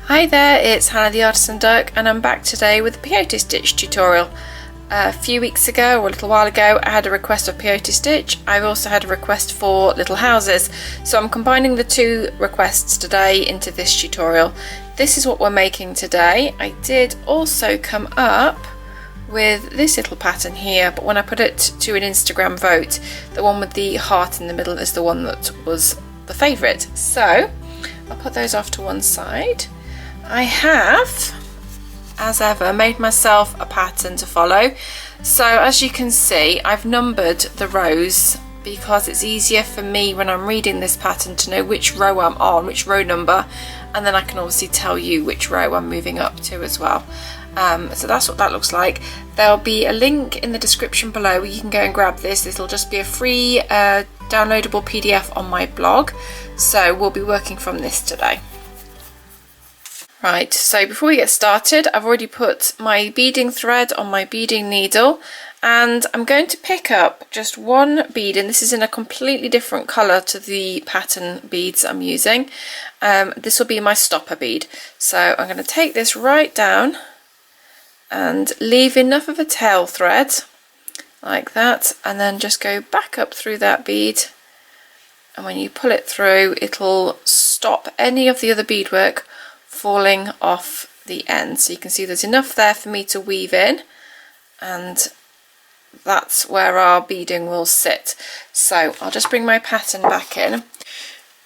Hi there, it's Hannah the Artisan Duck and I'm back today with a peyote stitch tutorial. A few weeks ago, or a little while ago, I had a request of peyote stitch. I've also had a request for little houses, so I'm combining the two requests today into this tutorial. This is what we're making today. I did also come up with this little pattern here, but when I put it to an Instagram vote, the one with the heart in the middle is the one that was the favourite. So I'll put those off to one side. I have, as ever, made myself a pattern to follow. So as you can see, I've numbered the rows because it's easier for me when I'm reading this pattern to know which row I'm on, which row number, and then I can obviously tell you which row I'm moving up to as well. So that's what that looks like. There'll be a link in the description below where you can go and grab this. This will just be a free downloadable PDF on my blog. So we'll be working from this today. Right, so before we get started, I've already put my beading thread on my beading needle and I'm going to pick up just one bead, and this is in a completely different colour to the pattern beads I'm using. This will be my stopper bead. So I'm going to take this right down and leave enough of a tail thread like that, and then just go back up through that bead, and when you pull it through it'll stop any of the other beadwork falling off the end. So you can see there's enough there for me to weave in, and that's where our beading will sit. So I'll just bring my pattern back in.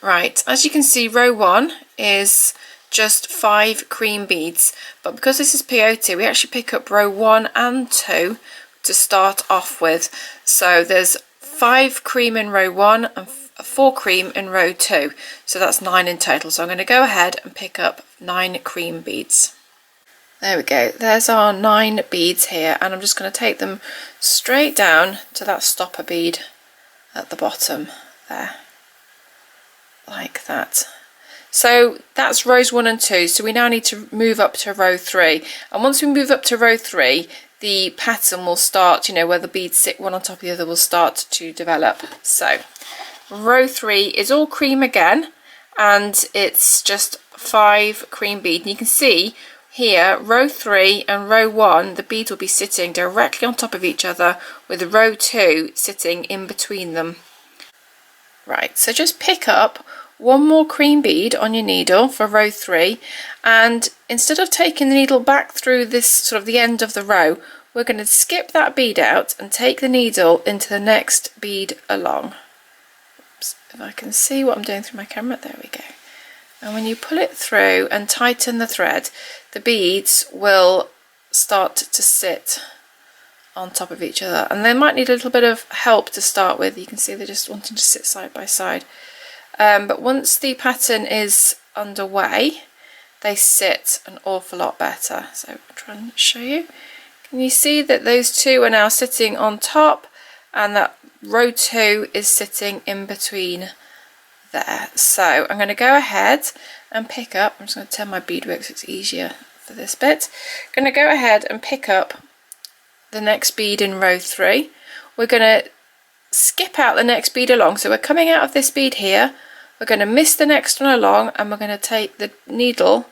Right, as you can see, row 1 is just 5 cream beads, but because this is peyote we actually pick up row 1 and 2 to start off with. So there's 5 cream in row 1 and 4 cream in row 2, so that's 9 in total. So I'm going to go ahead and pick up 9 cream beads. There we go, there's our 9 beads here, and I'm just going to take them straight down to that stopper bead at the bottom there, like that. So that's rows 1 and 2, so we now need to move up to row 3, and once we move up to row 3 the pattern will start, you know, where the beads sit one on top of the other will start to develop. So row 3 is all cream again, and it's just 5 cream bead, and you can see here row 3 and row 1 the beads will be sitting directly on top of each other with row 2 sitting in between them. Right, so just pick up one more cream bead on your needle for row 3, and instead of taking the needle back through this sort of the end of the row, we're going to skip that bead out and take the needle into the next bead along. Oops, if I can see what I'm doing through my camera, there we go. And when you pull it through and tighten the thread, the beads will start to sit on top of each other, and they might need a little bit of help to start with. You can see they're just wanting to sit side by side. But once the pattern is underway, they sit an awful lot better. So I'll try and show you. Can you see that those two are now sitting on top, and that row 2 is sitting in between there? So I'm going to go ahead and pick up, I'm just going to turn my beadwork so it's easier for this bit. I'm going to go ahead and pick up the next bead in row 3. We're going to skip out the next bead along, so we're coming out of this bead here, we're going to miss the next one along, and we're going to take the needle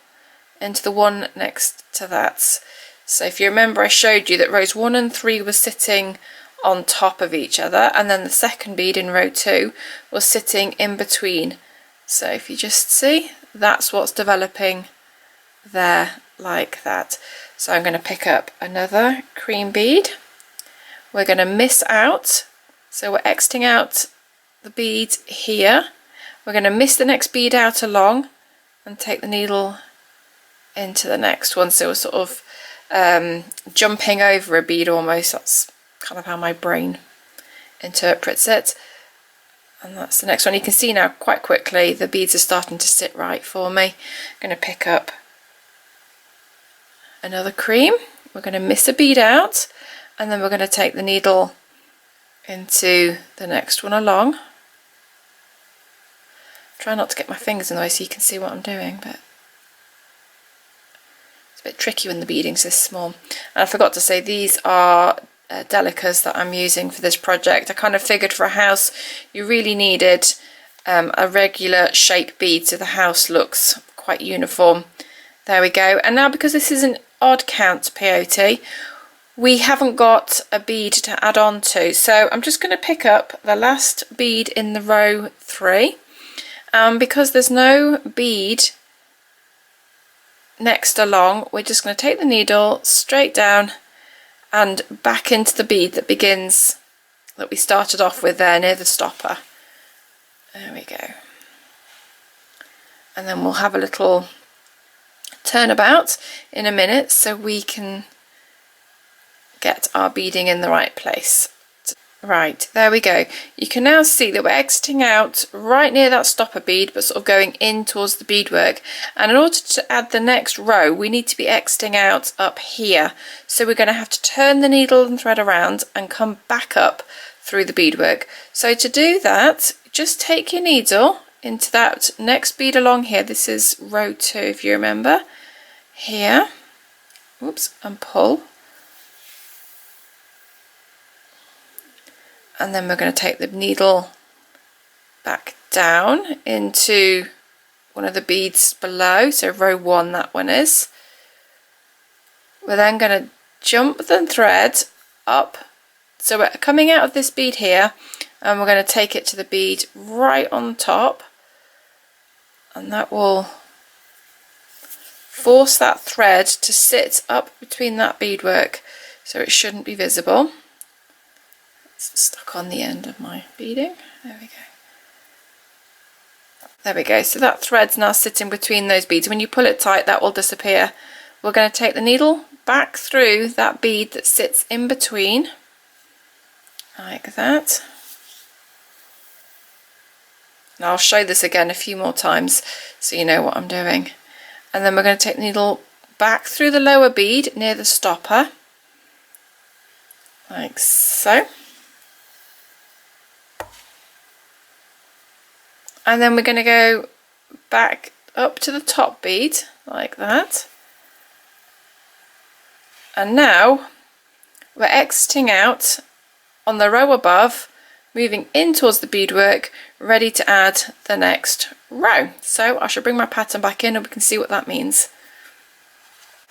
into the one next to that. So if you remember, I showed you that rows 1 and 3 were sitting on top of each other, and then the second bead in row 2 was sitting in between. So if you just see, that's what's developing there, like that. So I'm going to pick up another cream bead, we're going to miss out, so we're exiting out the bead here, we're going to miss the next bead out along and take the needle into the next one. So we're sort of jumping over a bead almost. That's kind of how my brain interprets it. And that's the next one. You can see now quite quickly the beads are starting to sit right for me. I'm going to pick up another cream, we're going to miss a bead out, and then we're going to take the needle into the next one along. Try not to get my fingers in the way so you can see what I'm doing, but it's a bit tricky when the beading's this small. And I forgot to say, these are Delicas that I'm using for this project. I kind of figured for a house you really needed a regular shape bead so the house looks quite uniform. There we go. And now, because this is an odd count peyote, we haven't got a bead to add on to. So I'm just going to pick up the last bead in the row 3. Because there's no bead next along, we're just going to take the needle straight down and back into the bead that begins, that we started off with there near the stopper. There we go. And then we'll have a little turnabout in a minute so we can get our beading in the right place. Right, there we go. You can now see that we're exiting out right near that stopper bead, but sort of going in towards the beadwork. And in order to add the next row, we need to be exiting out up here. So we're going to have to turn the needle and thread around and come back up through the beadwork. So to do that, just take your needle into that next bead along here. This is row 2, if you remember. Here, oops, and pull. And then we're going to take the needle back down into one of the beads below, so row 1 that one is. We're then going to jump the thread up, so we're coming out of this bead here, and we're going to take it to the bead right on top, and that will force that thread to sit up between that beadwork, so it shouldn't be visible. Stuck on the end of my beading. There we go. There we go. So that thread's now sitting between those beads. When you pull it tight, that will disappear. We're going to take the needle back through that bead that sits in between, like that. And I'll show this again a few more times so you know what I'm doing. And then we're going to take the needle back through the lower bead near the stopper, like so. And then we're going to go back up to the top bead like that. And now we're exiting out on the row above, moving in towards the beadwork, ready to add the next row. So I shall bring my pattern back in and we can see what that means.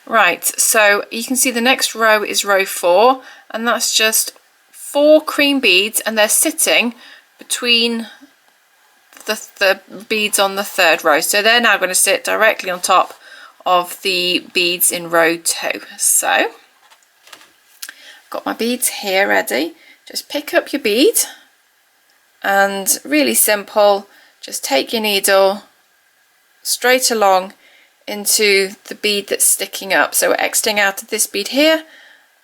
Right, so you can see the next row is row 4, and that's just 4 cream beads, and they're sitting between the beads on the 3rd row, so they're now going to sit directly on top of the beads in row 2. So I've got my beads here ready. Just pick up your bead and, really simple, just take your needle straight along into the bead that's sticking up. So we're exiting out of this bead here,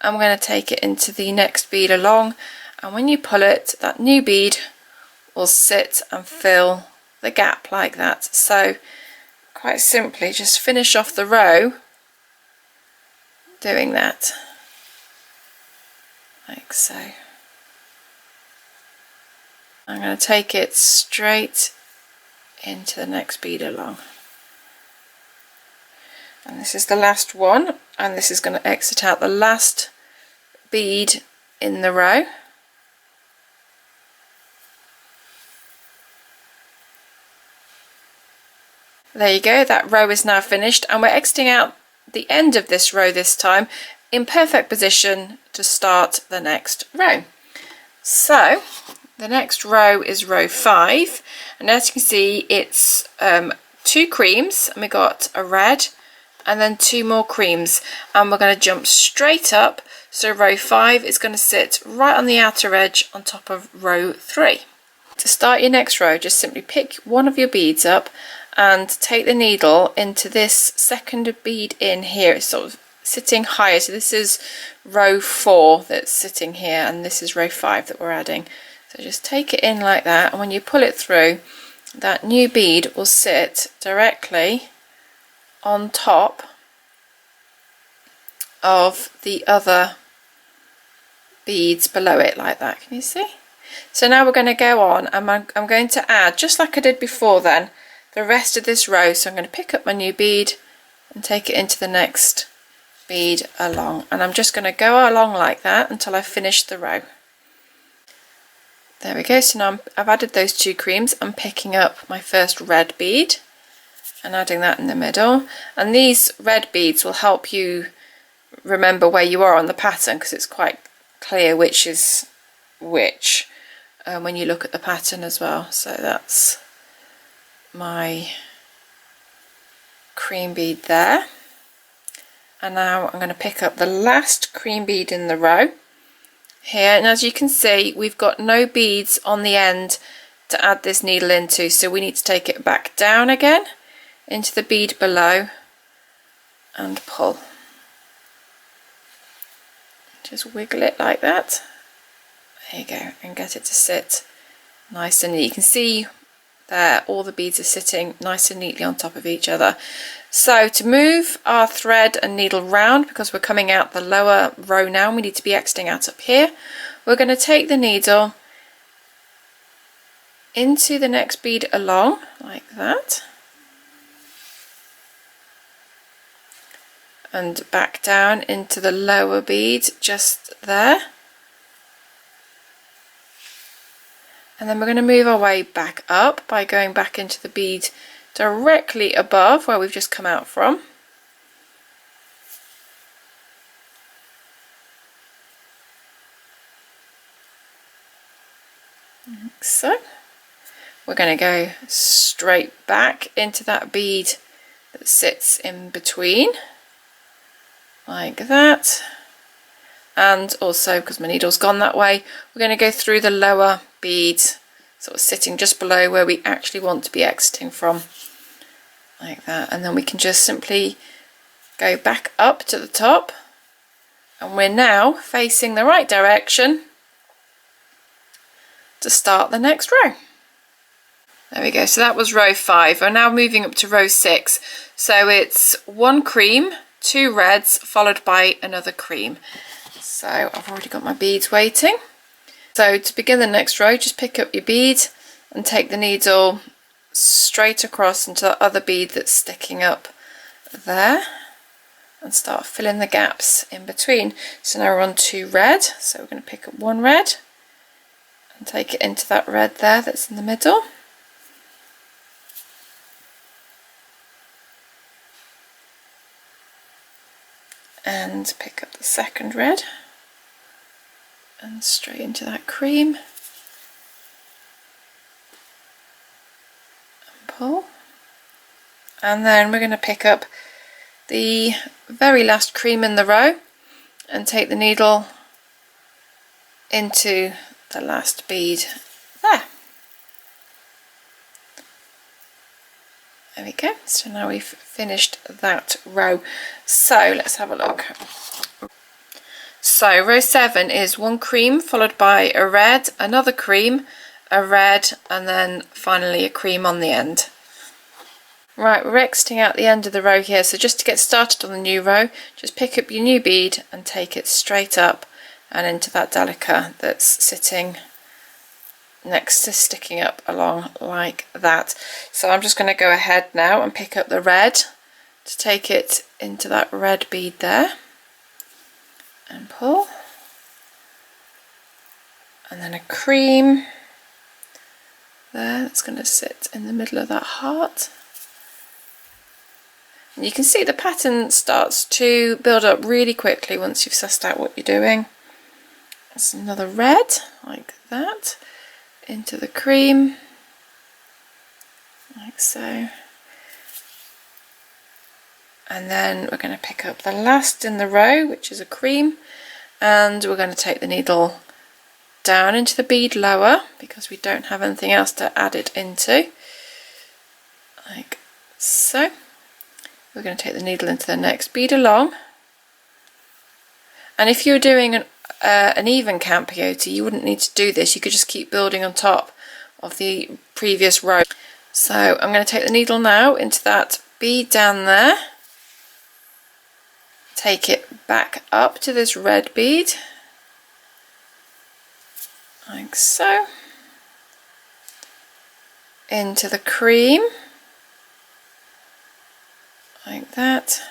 and we're going to take it into the next bead along, and when you pull it, that new bead will sit and fill the gap like that. So quite simply, just finish off the row doing that, like so. I'm going to take it straight into the next bead along, and this is the last one, and this is going to exit out the last bead in the row. There you go, that row is now finished, and we're exiting out the end of this row this time in perfect position to start the next row. So the next row is row 5, and as you can see, it's 2 creams, and we got a red and then 2 more creams, and we're going to jump straight up. So row 5 is going to sit right on the outer edge on top of row 3. To start your next row, just simply pick one of your beads up and take the needle into this 2nd bead in here. It's sort of sitting higher, so this is row 4 that's sitting here, and this is row 5 that we're adding. So just take it in like that, and when you pull it through, that new bead will sit directly on top of the other beads below it, like that. Can you see? So now we're going to go on, and I'm going to add, just like I did before then, the rest of this row. So I'm going to pick up my new bead and take it into the next bead along, and I'm just going to go along like that until I finish the row. There we go. So now I've added those 2 creams. I'm picking up my first red bead, and adding that in the middle. And these red beads will help you remember where you are on the pattern, because it's quite clear which is which when you look at the pattern as well. So that's my cream bead there. And now I'm going to pick up the last cream bead in the row here, and as you can see, we've got no beads on the end to add this needle into, so we need to take it back down again into the bead below and pull. Just wiggle it like that. There you go, and get it to sit nice and neat. You can see there all the beads are sitting nice and neatly on top of each other. So to move our thread and needle round, because we're coming out the lower row now and we need to be exiting out up here, we're going to take the needle into the next bead along like that, and back down into the lower bead just there. And then we're going to move our way back up by going back into the bead directly above where we've just come out from. Like so. We're going to go straight back into that bead that sits in between, like that. And also, because my needle's gone that way, we're going to go through the lower bead, sort of sitting just below where we actually want to be exiting from, like that. And then we can just simply go back up to the top, and we're now facing the right direction to start the next row. There we go, so that was row 5. We're now moving up to row 6. So it's 1 cream, 2 reds, followed by another cream. So I've already got my beads waiting. So to begin the next row, just pick up your bead and take the needle straight across into the other bead that's sticking up there, and start filling the gaps in between. So now we're on 2 red, so we're going to pick up 1 red and take it into that red there that's in the middle. And pick up the second red and straight into that cream and pull. And then we're going to pick up the very last cream in the row and take the needle into the last bead there. There we go. So now we've finished that row. So let's have a look. So row 7 is 1 cream followed by a red, another cream, a red, and then finally a cream on the end. Right, we're exiting out the end of the row here, so just to get started on the new row, just pick up your new bead and take it straight up and into that delica that's sitting next to sticking up along like that. So I'm just going to go ahead now and pick up the red to take it into that red bead there and pull, and then a cream there that's going to sit in the middle of that heart. And you can see the pattern starts to build up really quickly once you've sussed out what you're doing. There's another red like that into the cream, like so. And then we're going to pick up the last in the row, which is a cream, and we're going to take the needle down into the bead lower because we don't have anything else to add it into, like so. We're going to take the needle into the next bead along, and if you're doing an even count peyote, you wouldn't need to do this. You could just keep building on top of the previous row. So I'm going to take the needle now into that bead down there, take it back up to this red bead like so, into the cream like that,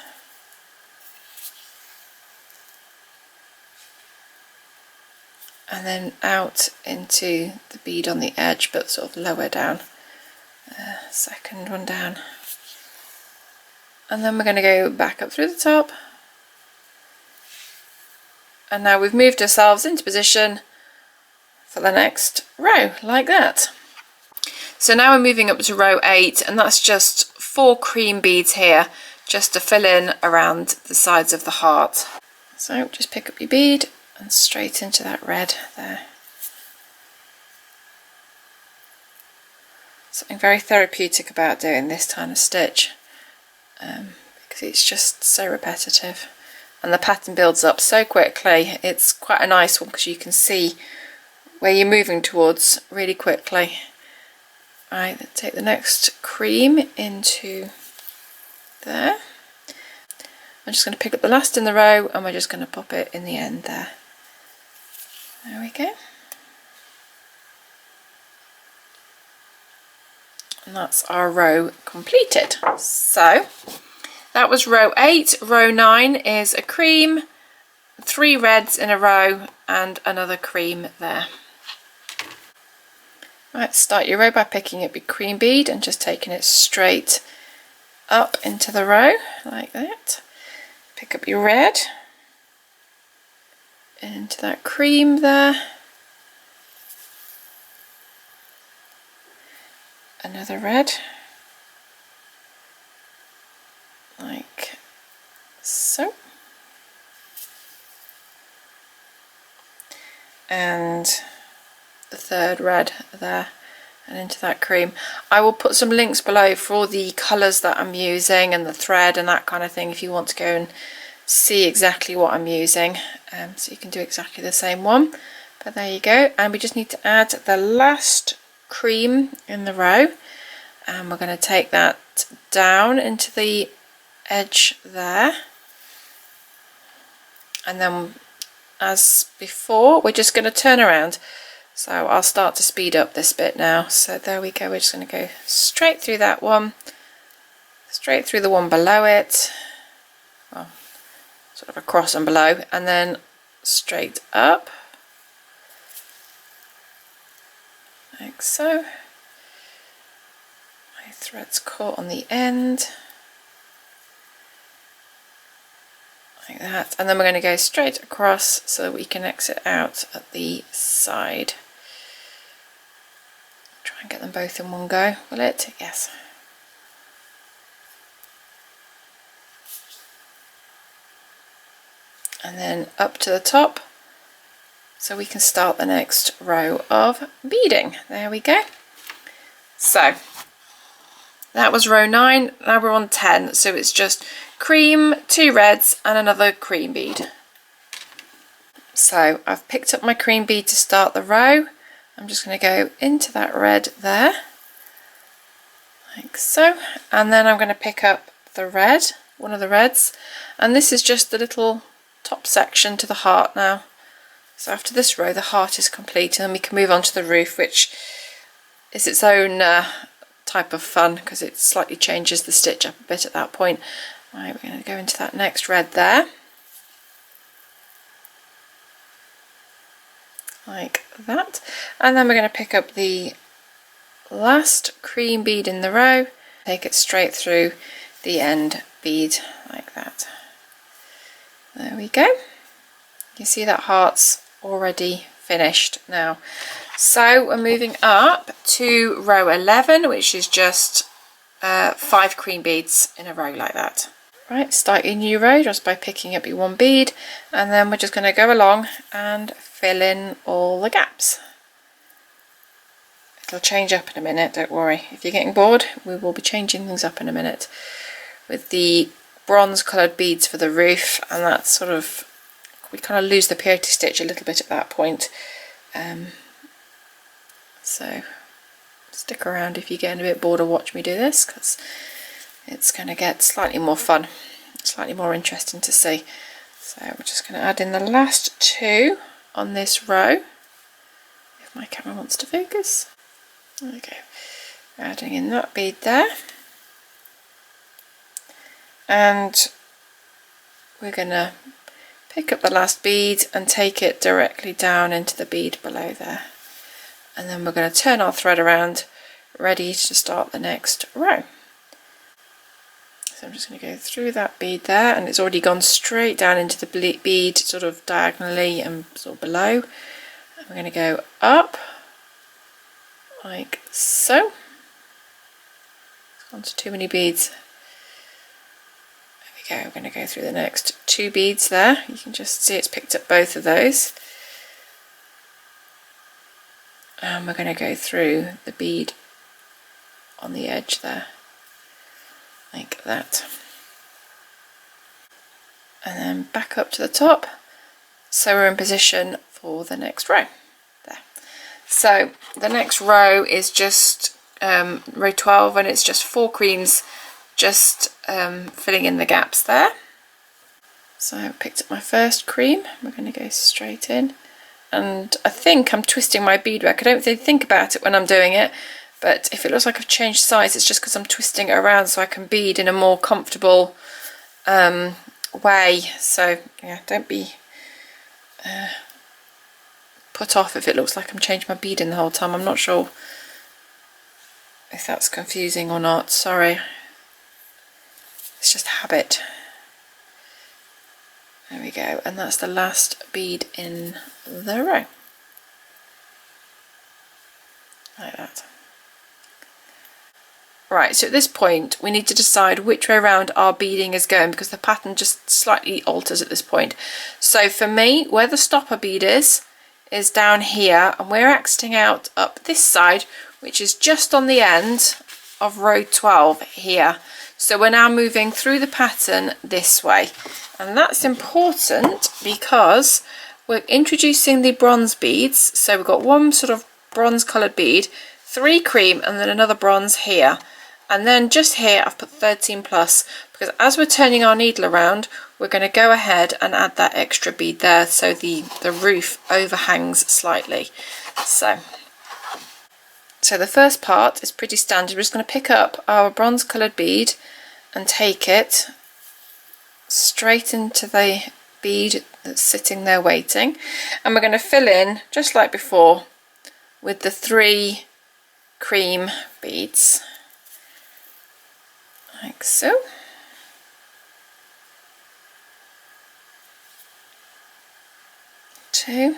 and then out into the bead on the edge but sort of lower down, second one down and then we're going to go back up through the top, and now we've moved ourselves into position for the next row, like that. So now we're moving up to row 8, and that's just 4 cream beads here, just to fill in around the sides of the heart. So just pick up your bead and straight into that red there. Something very therapeutic about doing this kind of stitch, because it's just so repetitive and the pattern builds up so quickly. It's quite a nice one because you can see where you're moving towards really quickly. Right, then take the next cream into there. I'm just going to pick up the last in the row and we're just going to pop it in the end there. There we go. And that's our row completed. So that was row 8. Row 9 is a cream, 3 reds in a row and another cream there. Right, start your row by picking up your cream bead and just taking it straight up into the row like that. Pick up your red into that cream there. Another red, like so. And the third red there and into that cream. I will put some links below for all the colours that I'm using and the thread and that kind of thing if you want to go and see exactly what I'm using, so you can do exactly the same one. But there you go, and we just need to add the last cream in the row, and we're going to take that down into the edge there, and then as before we're just going to turn around. So I'll start to speed up this bit now. So there we go, we're just going to go straight through that one, straight through the one below it, well, sort of across and below, and then straight up, like so. My thread's caught on the end, like that, and then we're going to go straight across so that we can exit out at the side. Try and get them both in one go, will it? Yes. And then up to the top so we can start the next row of beading. There we go. So that was row 9, now we're on 10, so it's just cream, 2 reds and another cream bead. So I've picked up my cream bead to start the row. I'm just going to go into that red there, like so, and then I'm going to pick up the red, one of the reds, and this is just the little top section to the heart now. So after this row the heart is complete, and then we can move on to the roof, which is its own type of fun because it slightly changes the stitch up a bit at that point. Right, we're going to go into that next red there, like that, and then we're going to pick up the last cream bead in the row, take it straight through the end bead like that. There we go. You see that heart's already finished now. So we're moving up to row 11, which is just 5 cream beads in a row like that. Right, start your new row just by picking up your one bead, and then we're just going to go along and fill in all the gaps. It'll change up in a minute, don't worry. If you're getting bored, we will be changing things up in a minute with the bronze coloured beads for the roof, and that's sort of, we kind of lose the peyote stitch a little bit at that point. So stick around if you're getting a bit bored or watch me do this, because it's going to get slightly more fun, slightly more interesting to see. So we're just going to add in the last 2 on this row, if my camera wants to focus. Okay, adding in that bead there, and we're going to pick up the last bead and take it directly down into the bead below there, and then we're going to turn our thread around, ready to start the next row. So I'm just going to go through that bead there, and it's already gone straight down into the bead sort of diagonally and sort of below. And we're going to go up like so. It's gone to too many beads. There we go. We're going to go through the next 2 beads there. You can just see it's picked up both of those. And we're going to go through the bead on the edge there, like that. And then back up to the top, so we're in position for the next row. There. So the next row is just row 12, and it's just 4 creams, just filling in the gaps there. So I picked up my first cream. We're going to go straight in, and I think I'm twisting my beadwork. I don't really think about it when I'm doing it, but if it looks like I've changed size, it's just because I'm twisting it around so I can bead in a more comfortable way. So yeah, don't be put off if it looks like I'm changing my beading the whole time. I'm not sure if that's confusing or not, sorry. It's just habit. There we go, and that's the last bead in the row. Like that. Right, so at this point we need to decide which way around our beading is going, because the pattern just slightly alters at this point. So for me, where the stopper bead is down here, and we're exiting out up this side, which is just on the end of row 12 here. So we're now moving through the pattern this way, and that's important because we're introducing the bronze beads. So we've got one sort of bronze coloured bead, 3 cream, and then another bronze here. And then just here I've put 13 plus, because as we're turning our needle around, we're going to go ahead and add that extra bead there, so the roof overhangs slightly. So the first part is pretty standard. We're just going to pick up our bronze coloured bead and take it straight into the bead that's sitting there waiting, and we're going to fill in just like before with the 3 cream beads, like so. Two.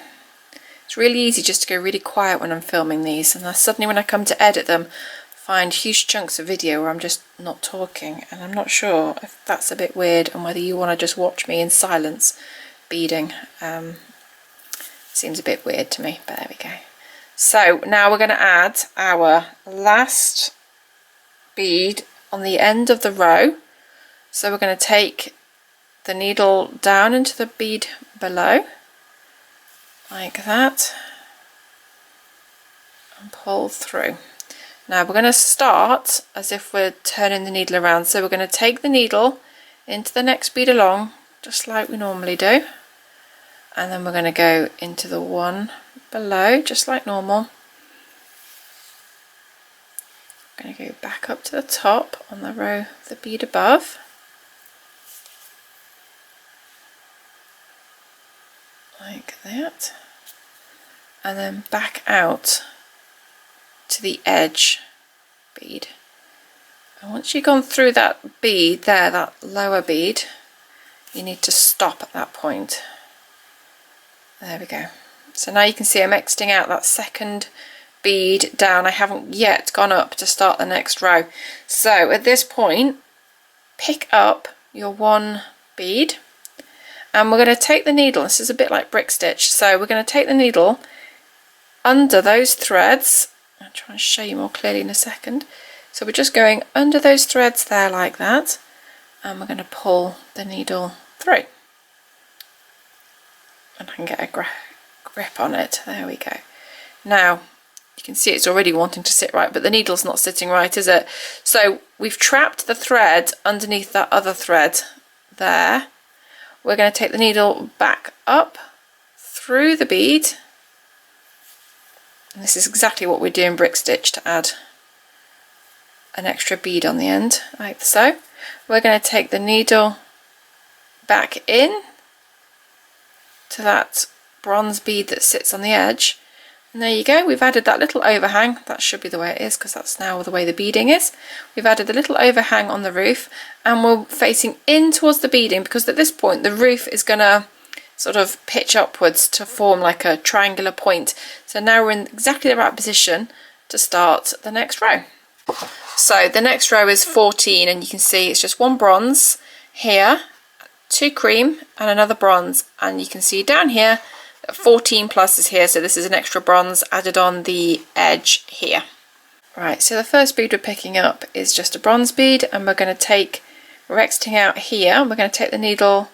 It's really easy just to go really quiet when I'm filming these, and suddenly when I come to edit them, find huge chunks of video where I'm just not talking, and I'm not sure if that's a bit weird and whether you want to just watch me in silence beading. Seems a bit weird to me, but there we go. So now we're going to add our last bead on the end of the row. So we're going to take the needle down into the bead below, like that, and pull through. Now we're going to start as if we're turning the needle around. So we're going to take the needle into the next bead along, just like we normally do, and then we're going to go into the one below, just like normal. I'm going to go back up to the top on the row, the bead above, like that, and then back out to the edge bead. And once you've gone through that bead there, that lower bead, you need to stop at that point. There we go. So now you can see I'm exiting out that second bead down. I haven't yet gone up to start the next row. So at this point, pick up your 1 bead, and we're going to take the needle. This is a bit like brick stitch. So we're going to take the needle under those threads. I'll try and show you more clearly in a second. So we're just going under those threads there like that, and we're going to pull the needle through. And I can get a grip on it. There we go. Now you can see it's already wanting to sit right, but the needle's not sitting right, is it? So we've trapped the thread underneath that other thread there. We're going to take the needle back up through the bead, and this is exactly what we do in brick stitch to add an extra bead on the end, like so. We're going to take the needle back in to that bronze bead that sits on the edge, And there you go, we've added that little overhang. That should be the way it is because that's now the way the beading is. We've added the little overhang on the roof and we're facing in towards the beading because at this point the roof is going to sort of pitch upwards to form like a triangular point. So now we're in exactly the right position to start the next row. So the next row is 14 and you can see it's just one bronze here, 2 cream and another bronze, and you can see down here 14 plus is here, so this is an extra bronze added on the edge here. Right, so the first bead we're picking up is just a bronze bead, and we're exiting out here, we're going to take the needle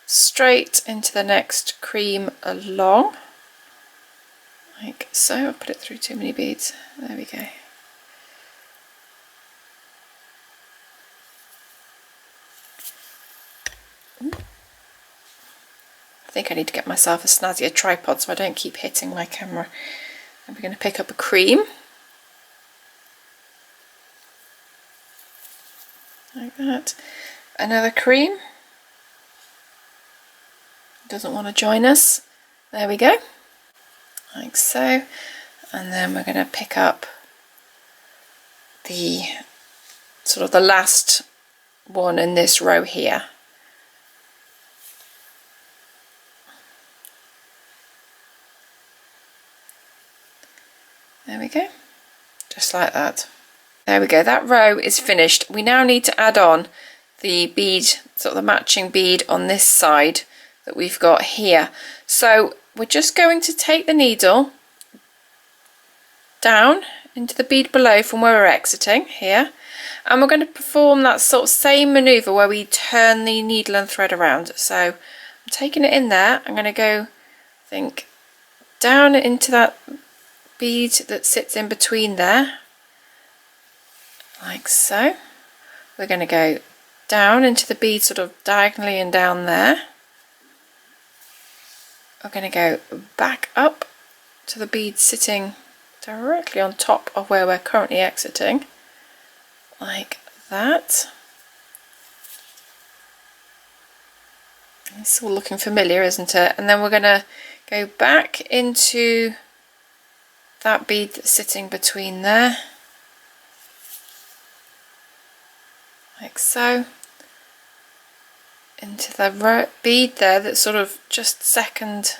straight into the next cream along, like so. I'll put it through too many beads, there we go. I think I need to get myself a snazzier tripod so I don't keep hitting my camera. And we're going to pick up a cream. Like that. Another cream. Doesn't want to join us. There we go. Like so. And then we're going to pick up the sort of the last one in this row here. There we go, just like that. There we go, that row is finished. We now need to add on the bead, sort of the matching bead on this side that we've got here. So we're just going to take the needle down into the bead below from where we're exiting here, and we're going to perform that sort of same maneuver where we turn the needle and thread around. So I'm taking it in there, I'm going to go, I think, down into that bead that sits in between there, like so. We're going to go down into the bead sort of diagonally and down there. We're going to go back up to the bead sitting directly on top of where we're currently exiting, like that. It's all looking familiar, isn't it? And then we're going to go back into that bead that's sitting between there, like so, into the bead there that's sort of just second,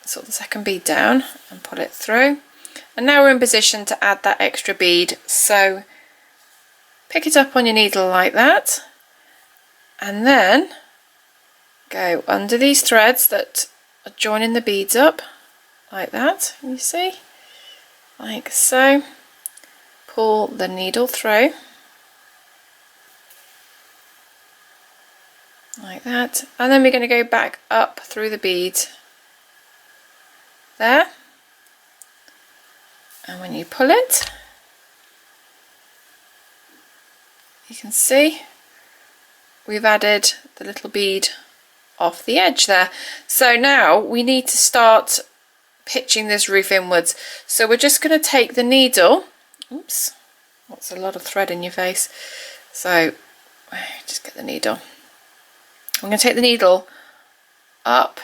sort of the second bead down, and pull it through. And now we're in position to add that extra bead, so pick it up on your needle like that, and then go under these threads that are joining the beads up, like that, you see, like so. Pull the needle through, like that, and then we're going to go back up through the bead there, and when you pull it, you can see we've added the little bead off the edge there. So now we need to start pitching this roof inwards. So we're just going to take the needle, oops, that's a lot of thread in your face, so just get the needle. I'm going to take the needle up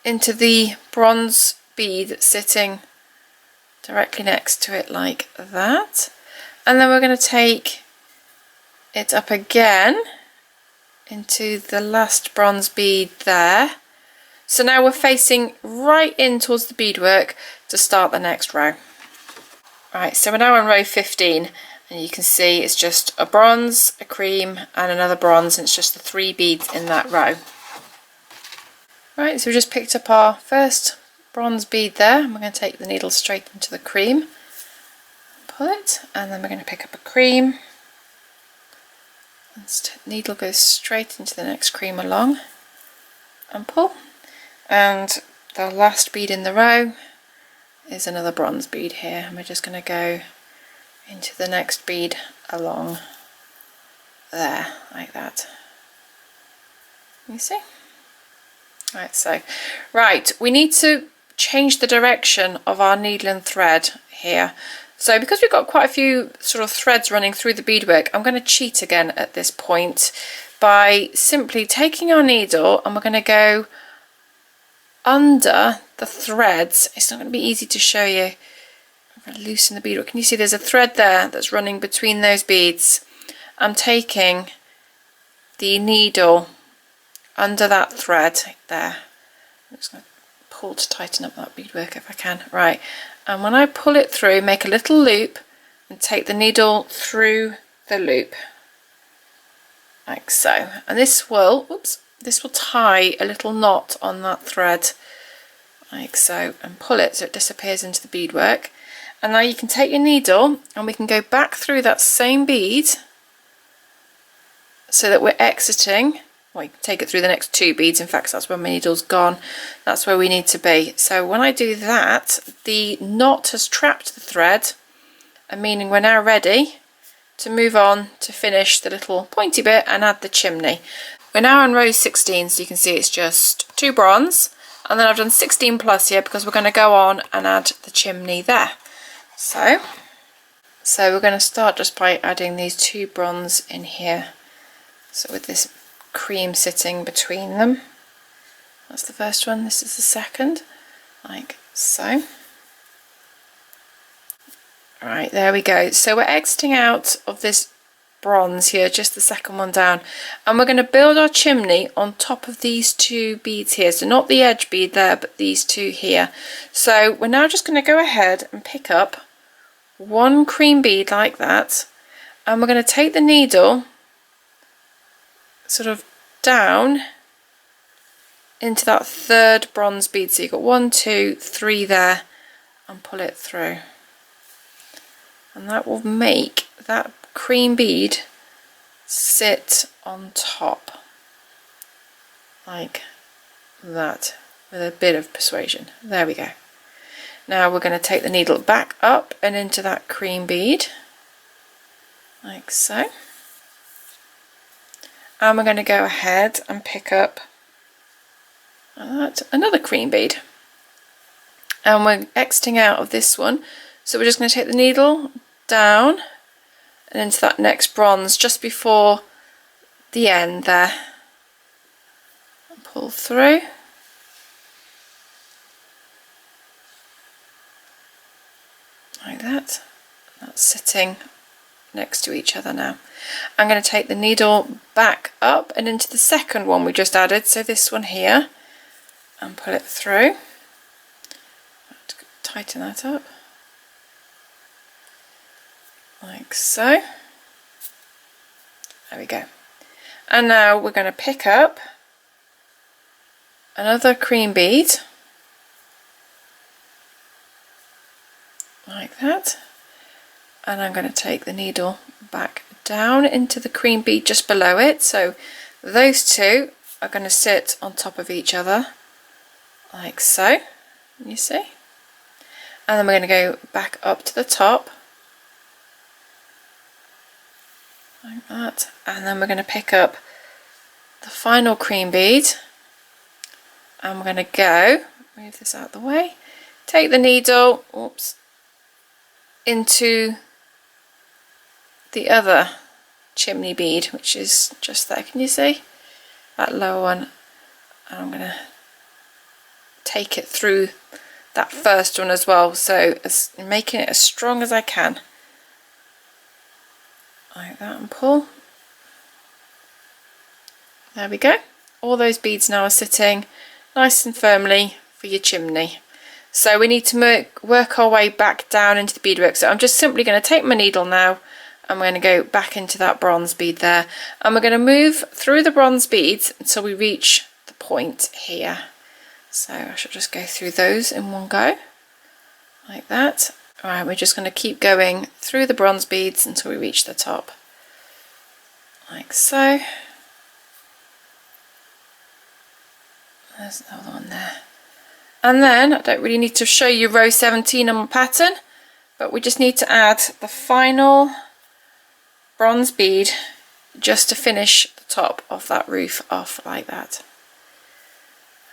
into the bronze bead that's sitting directly next to it like that, and then we're going to take it up again into the last bronze bead there. So now we're facing right in towards the beadwork to start the next row. Right, so we're now on row 15, and you can see it's just a bronze, a cream and another bronze, and it's just the 3 beads in that row. Right, so we just picked up our first bronze bead there, and we're going to take the needle straight into the cream, pull it, and then we're going to pick up a cream, and the needle goes straight into the next cream along, and pull. And the last bead in the row is another bronze bead here, and we're just going to go into the next bead along there, like that. You see? Right, so, right, we need to change the direction of our needle and thread here. So because we've got quite a few sort of threads running through the beadwork, I'm going to cheat again at this point by simply taking our needle, and we're going to go under the threads, it's not going to be easy to show you. I'm going to loosen the beadwork. Can you see there's a thread there that's running between those beads? I'm taking the needle under that thread there. I'm just going to pull to tighten up that beadwork if I can. Right, and when I pull it through, make a little loop and take the needle through the loop like so, and this will tie a little knot on that thread like so, and pull it so it disappears into the beadwork. And now you can take your needle and we can go back through that same bead so that we're exiting. Well, you can take it through the next 2 beads, in fact that's where my needle's gone, that's where we need to be. So when I do that, the knot has trapped the thread, and meaning we're now ready to move on to finish the little pointy bit and add the chimney. We're now on row 16, so you can see it's just 2 bronze, and then I've done 16 plus here because we're going to go on and add the chimney there. So we're going to start just by adding these 2 bronze in here. So with this cream sitting between them, that's the first one, this is the second, like so. Right, there we go. So we're exiting out of this bronze here, just the second one down, and we're going to build our chimney on top of these 2 beads here. So not the edge bead there, but these 2 here. So we're now just going to go ahead and pick up 1 cream bead like that, and we're going to take the needle sort of down into that 3rd bronze bead. So you've got 1, 2, 3 there, and pull it through, and that will make that cream bead sit on top like that with a bit of persuasion. There we go. Now we're going to take the needle back up and into that cream bead like so, and we're going to go ahead and pick up another cream bead, and we're exiting out of this one, so we're just going to take the needle down and into that next bronze just before the end there, and pull through like that. That's sitting next to each other now. I'm going to take the needle back up and into the second one we just added, so this one here, and pull it through. Tighten that up like so. There we go. And now we're going to pick up another cream bead like that, and I'm going to take the needle back down into the cream bead just below it, so those 2 are going to sit on top of each other like so, you see, and then we're going to go back up to the top like that, and then we're going to pick up the final cream bead, and we're going to go, move this out of the way, take the needle, oops, into the other chimney bead, which is just there. Can you see that lower one? And I'm going to take it through that first one as well, so making it as strong as I can like that, and pull. There we go. All those beads now are sitting nice and firmly for your chimney. So we need to work our way back down into the beadwork. So I'm just simply going to take my needle now, and we're going to go back into that bronze bead there, and we're going to move through the bronze beads until we reach the point here. So I shall just go through those in one go like that. Alright, we're just going to keep going through the bronze beads until we reach the top like so. There's another one there. And then, I don't really need to show you row 17 on my pattern, but we just need to add the final bronze bead just to finish the top of that roof off like that.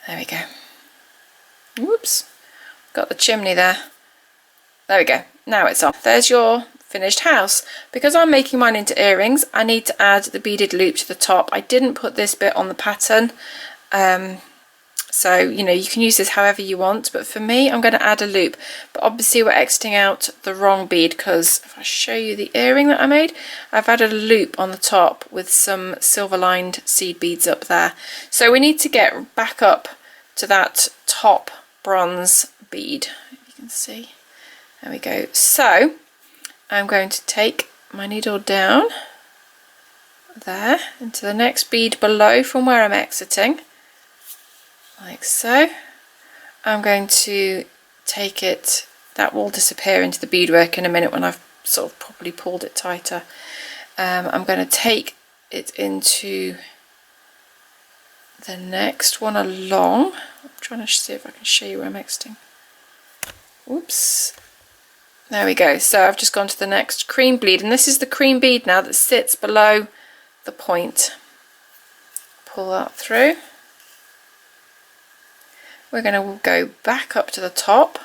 There we go. Whoops, got the chimney there. There we go, now it's on. There's your finished house. Because I'm making mine into earrings, I need to add the beaded loop to the top. I didn't put this bit on the pattern, So, you know, you can use this however you want, but for me, I'm going to add a loop. But obviously we're exiting out the wrong bead, because if I show you the earring that I made, I've added a loop on the top with some silver lined seed beads up there. So we need to get back up to that top bronze bead. You can see. There we go. So I'm going to take my needle down there into the next bead below from where I'm exiting, like so. I'm going to take it, that will disappear into the beadwork in a minute when I've sort of properly pulled it tighter. I'm going to take it into the next one along. I'm trying to see if I can show you where I'm exiting. Whoops. There we go. So I've just gone to the next cream bead, and this is the cream bead now that sits below the point. Pull that through. We're going to go back up to the top,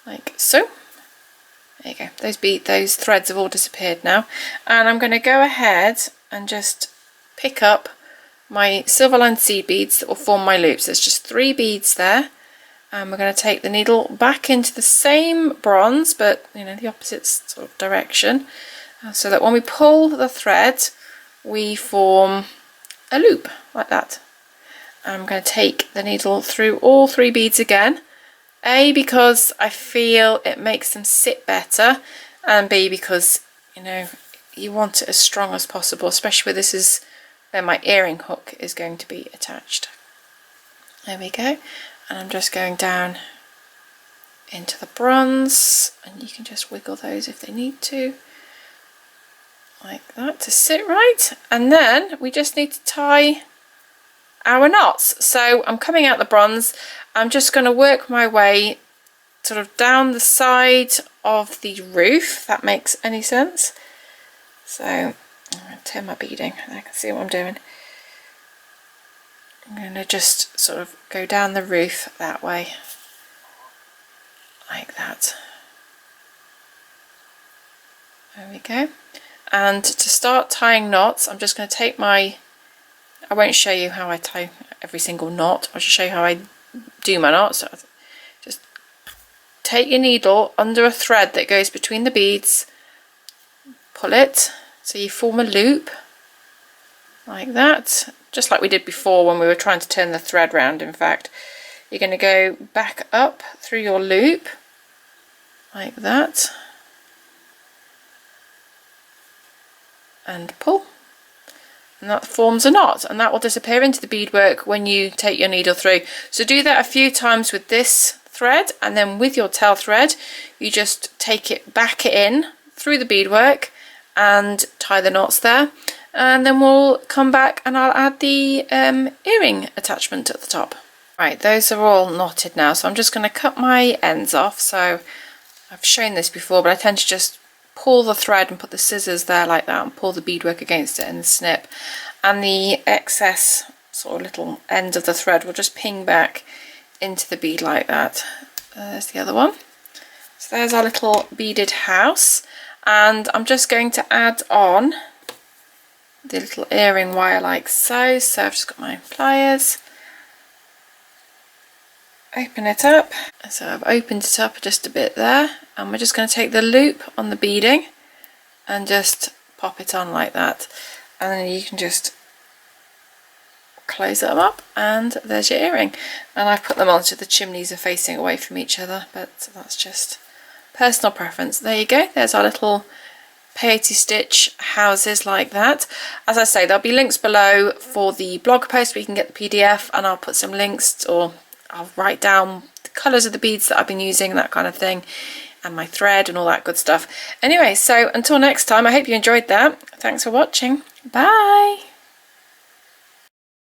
like so. There you go. Those threads have all disappeared now, and I'm going to go ahead and just pick up my silver lined seed beads that will form my loops. There's just 3 beads there, and we're going to take the needle back into the same bronze, but you know, the opposite sort of direction, so that when we pull the thread, we form a loop like that. I'm going to take the needle through all 3 beads again. A, because I feel it makes them sit better, and B, because you know, you want it as strong as possible, especially where this is where my earring hook is going to be attached. There we go. And I'm just going down into the bronze, and you can just wiggle those if they need to, like that, to sit right. And then we just need to tie our knots. So I'm coming out the bronze, I'm just going to work my way sort of down the side of the roof, if that makes any sense. So I'm going to turn my beading and I can see what I'm doing. I'm going to just sort of go down the roof that way, like that. There we go. And to start tying knots, I'm just going to take my, I won't show you how I tie every single knot, I'll just show you how I do my knots. So just take your needle under a thread that goes between the beads, pull it so you form a loop, like that. Just like we did before when we were trying to turn the thread round. In fact, you're going to go back up through your loop like that and pull, and that forms a knot, and that will disappear into the beadwork when you take your needle through. So do that a few times with this thread, and then with your tail thread you just take it back in through the beadwork and tie the knots there. And then we'll come back and I'll add the earring attachment at the top. Right, those are all knotted now, so I'm just going to cut my ends off. So I've shown this before, but I tend to just pull the thread and put the scissors there like that and pull the beadwork against it and snip. And the excess sort of little end of the thread will just ping back into the bead like that. There's the other one. So there's our little beaded house, and I'm just going to add on the little earring wire like so. So I've just got my pliers, open it up. So I've opened it up just a bit there, and we're just going to take the loop on the beading and just pop it on like that, and then you can just close them up, and there's your earring. And I've put them on so the chimneys are facing away from each other, but that's just personal preference. There you go, there's our little peyote stitch houses like that. As I say, there'll be links below for the blog post where you can get the PDF, and I'll put some links, or I'll write down the colours of the beads that I've been using, that kind of thing, and my thread and all that good stuff. Anyway, so until next time, I hope you enjoyed that. Thanks for watching. Bye!